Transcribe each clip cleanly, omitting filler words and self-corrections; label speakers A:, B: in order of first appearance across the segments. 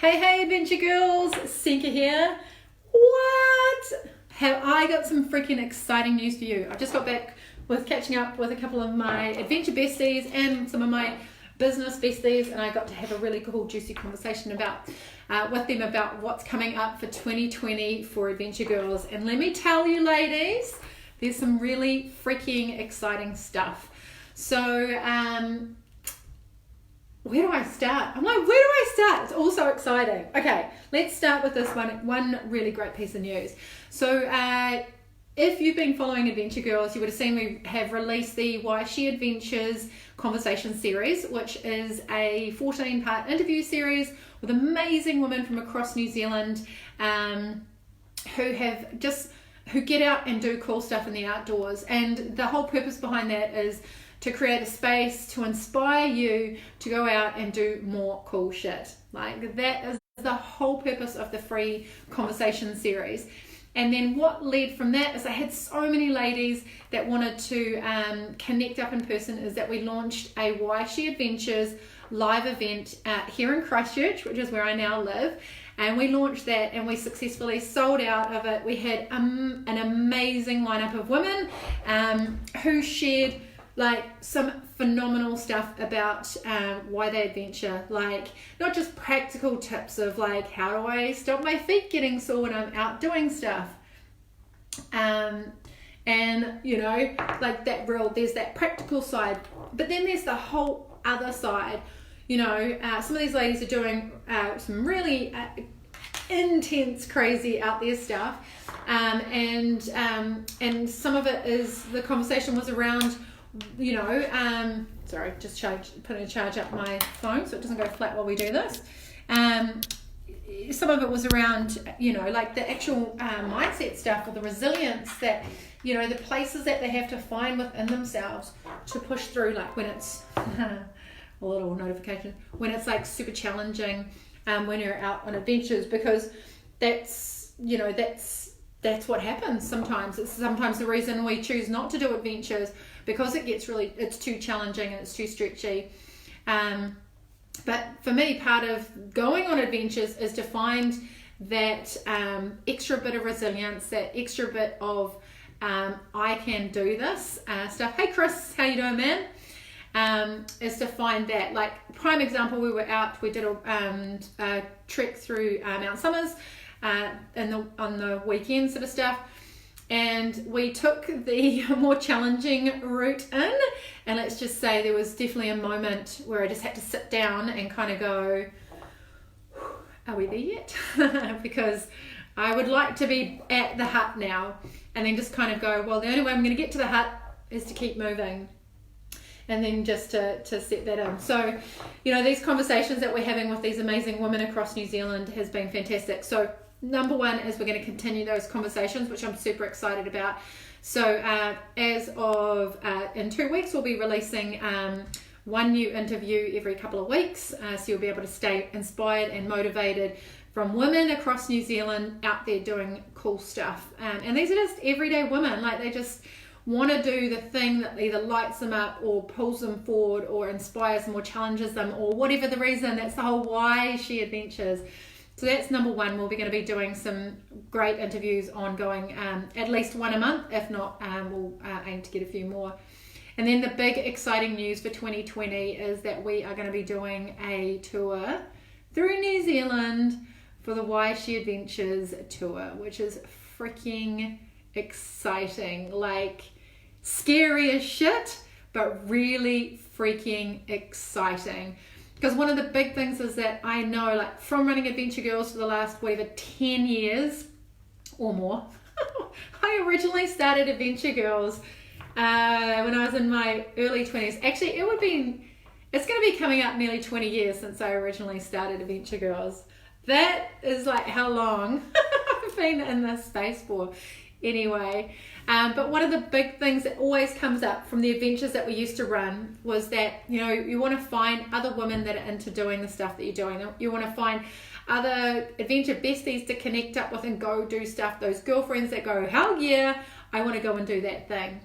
A: Hey, adventure girls, Sinka here. What? Have I got some freaking exciting news for you? I just got back with catching up with a couple of my adventure besties and some of my business besties, and I got to have a really cool, juicy conversation with them about what's coming up for 2020 for adventure girls. And let me tell you, ladies, there's some really freaking exciting stuff. So, where do I start? I'm like, where do I start? It's all so exciting. Okay, let's start with this one really great piece of news. So if you've been following Adventure Girls, you would have seen we have released the Why She Adventures conversation series, which is a 14-part interview series with amazing women from across New Zealand who get out and do cool stuff in the outdoors. And the whole purpose behind that is to create a space to inspire you to go out and do more cool shit. Like, that is the whole purpose of the free conversation series. And then what led from that is I had so many ladies that wanted to connect up in person, is that we launched a Why She Adventures live event here in Christchurch, which is where I now live. And we launched that and we successfully sold out of it. We had an amazing lineup of women who shared like some phenomenal stuff about why they adventure, like not just practical tips of like, how do I stop my feet getting sore when I'm out doing stuff, and you know, like there's that practical side, but then there's the whole other side. You know, some of these ladies are doing some really intense, crazy out there stuff, and some of it is, the conversation was around, you know, sorry, just putting a charge up my phone so it doesn't go flat while we do this. Some of it was around, you know, like the actual mindset stuff, or the resilience that, you know, the places that they have to find within themselves to push through, like when it's a little notification, when it's like super challenging, when you're out on adventures, because that's, you know, that's what happens sometimes. It's sometimes the reason we choose not to do adventures, because it's too challenging and it's too stretchy. But for me, part of going on adventures is to find that extra bit of resilience, that extra bit of I can do this stuff. Hey Chris, how you doing, man? Is to find that, like, prime example, we did a trek through Mount Somers on the weekend sort of stuff. And we took the more challenging route in, and let's just say there was definitely a moment where I just had to sit down and kind of go, are we there yet? Because I would like to be at the hut now, and then just kind of go, well, the only way I'm going to get to the hut is to keep moving, and then just to set that in. So, you know, these conversations that we're having with these amazing women across New Zealand has been fantastic. So number one is we're going to continue those conversations, which I'm super excited about. So as of in 2 weeks, we'll be releasing one new interview every couple of weeks. So you'll be able to stay inspired and motivated from women across New Zealand out there doing cool stuff. And these are just everyday women. Like, they just want to do the thing that either lights them up or pulls them forward or inspires them or challenges them, or whatever the reason. That's the whole Why She Adventures. So that's number one. We're going to be doing some great interviews ongoing, at least one a month. If not, we'll aim to get a few more. And then the big exciting news for 2020 is that we are going to be doing a tour through New Zealand for the Why She Adventures tour, which is freaking exciting. Like, scary as shit, but really freaking exciting. Because one of the big things is that I know, like, from running Adventure Girls for the last, 10 years or more, I originally started Adventure Girls when I was in my early 20s. Actually, it's going to be coming up nearly 20 years since I originally started Adventure Girls. That is like how long I've been in this space for. Anyway, but one of the big things that always comes up from the adventures that we used to run was that, you know, you want to find other women that are into doing the stuff that you're doing. You want to find other adventure besties to connect up with and go do stuff. Those girlfriends that go, hell yeah, I want to go and do that thing.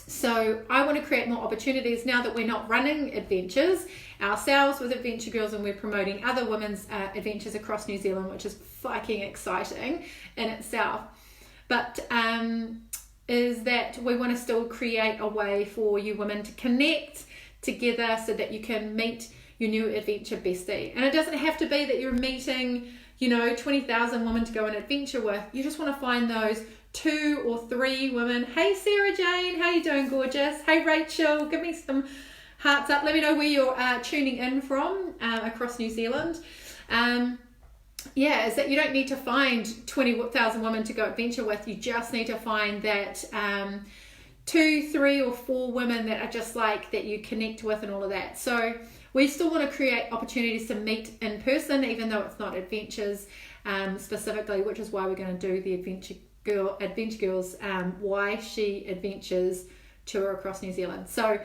A: So I want to create more opportunities now that we're not running adventures ourselves with Adventure Girls, and we're promoting other women's adventures across New Zealand, which is fucking exciting in itself. But is that we want to still create a way for you women to connect together so that you can meet your new adventure bestie. And it doesn't have to be that you're meeting, 20,000 women to go on an adventure with. You just want to find those 2 or 3 women. Hey Sarah Jane, how you doing, gorgeous? Hey Rachel, give me some hearts up. Let me know where you're tuning in from across New Zealand. Is that you don't need to find 20,000 women to go adventure with. You just need to find that 2, 3 or 4 women that are just like that you connect with and all of that. So we still want to create opportunities to meet in person, even though it's not adventures specifically, which is why we're going to do the Adventure Girls Why She Adventures tour across New Zealand. So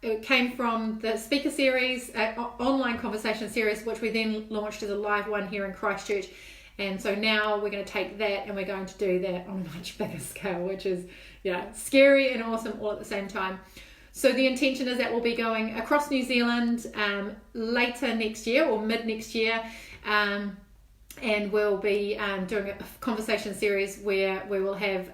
A: it came from the speaker series, online conversation series, which we then launched as a live one here in Christchurch. And so now we're going to take that and we're going to do that on a much bigger scale, which is scary and awesome all at the same time. So the intention is that we'll be going across New Zealand later next year or mid next year. And we'll be doing a conversation series where we will have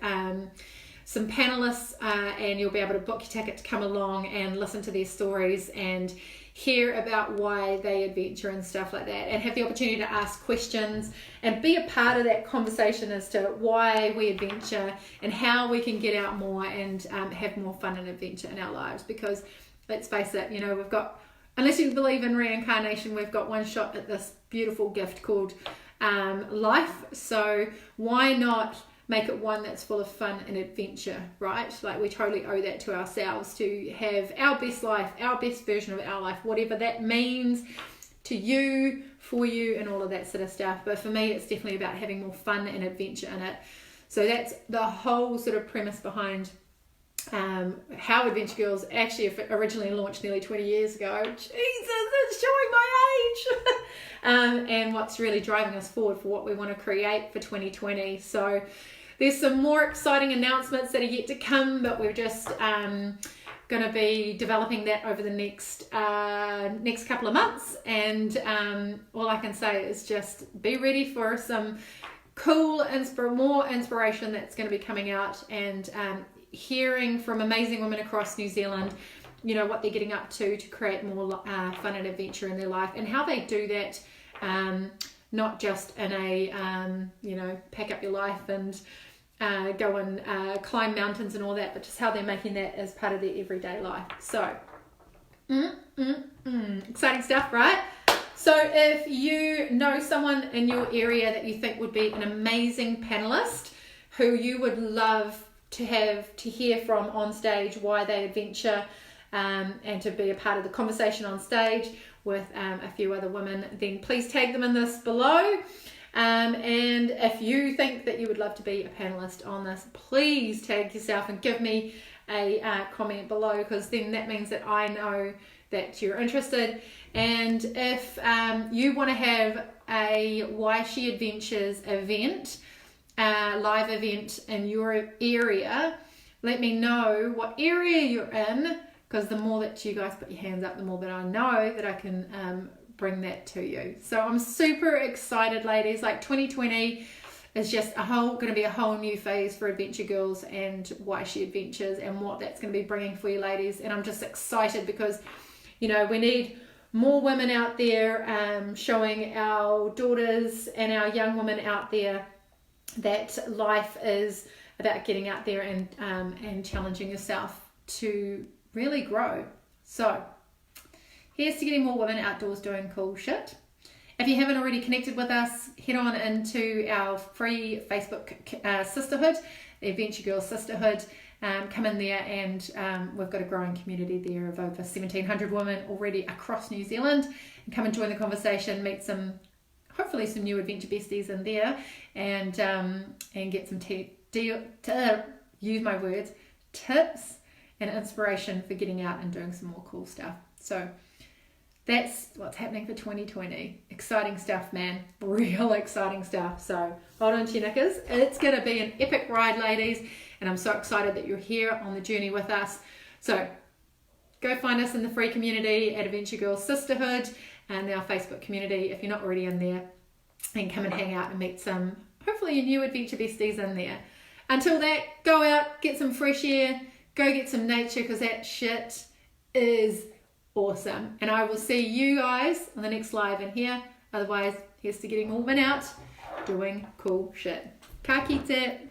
A: some panelists and you'll be able to book your ticket to come along and listen to their stories and hear about why they adventure and stuff like that, and have the opportunity to ask questions and be a part of that conversation as to why we adventure and how we can get out more and have more fun and adventure in our lives. Because let's face it, we've got, unless you believe in reincarnation, we've got one shot at this beautiful gift called life. So why not make it one that's full of fun and adventure, right? Like, we totally owe that to ourselves to have our best life, our best version of our life, whatever that means to you, for you, and all of that sort of stuff. But for me, it's definitely about having more fun and adventure in it. So that's the whole sort of premise behind how Adventure Girls actually originally launched nearly 20 years ago. Jesus, it's showing my age! And what's really driving us forward for what we want to create for 2020. So there's some more exciting announcements that are yet to come, but we're just going to be developing that over the next couple of months. And all I can say is just be ready for some cool, more inspiration that's going to be coming out, and hearing from amazing women across New Zealand, what they're getting up to create more fun and adventure in their life, and how they do that, not just in a, pack up your life and go and climb mountains and all that, but just how they're making that as part of their everyday life. So, exciting stuff, right? So if you know someone in your area that you think would be an amazing panelist, who you would love to hear from on stage why they adventure, and to be a part of the conversation on stage with a few other women, then please tag them in this below. And if you think that you would love to be a panelist on this, please tag yourself and give me a comment below, because then that means that I know that you're interested. And if you want to have a Why She Adventures event, live event in your area, let me know what area you're in, because the more that you guys put your hands up, the more that I know that I can bring that to you. So I'm super excited, ladies. Like, 2020 is just going to be a whole new phase for Adventure Girls and Why She Adventures, and what that's going to be bringing for you ladies. And I'm just excited because we need more women out there showing our daughters and our young women out there that life is about getting out there and challenging yourself to really grow. So here's to getting more women outdoors doing cool shit. If you haven't already connected with us, head on into our free Facebook sisterhood, the Adventure Girls Sisterhood. Come in there, and we've got a growing community there of over 1,700 women already across New Zealand. And come and join the conversation, meet hopefully some new adventure besties in there, and get some use my words, tips and inspiration for getting out and doing some more cool stuff. So that's what's happening for 2020. Exciting stuff, man. Real exciting stuff. So hold on to your knickers. It's going to be an epic ride, ladies. and I'm so excited that you're here on the journey with us. So go find us in the free community at Adventure Girls Sisterhood and our Facebook community if you're not already in there, and come and hang out and meet some, hopefully, your new adventure besties in there. Until that, go out, get some fresh air, go get some nature, because that shit is awesome. And I will see you guys on the next live in here. Otherwise, here's to getting Mormon out, doing cool shit. Ka kite.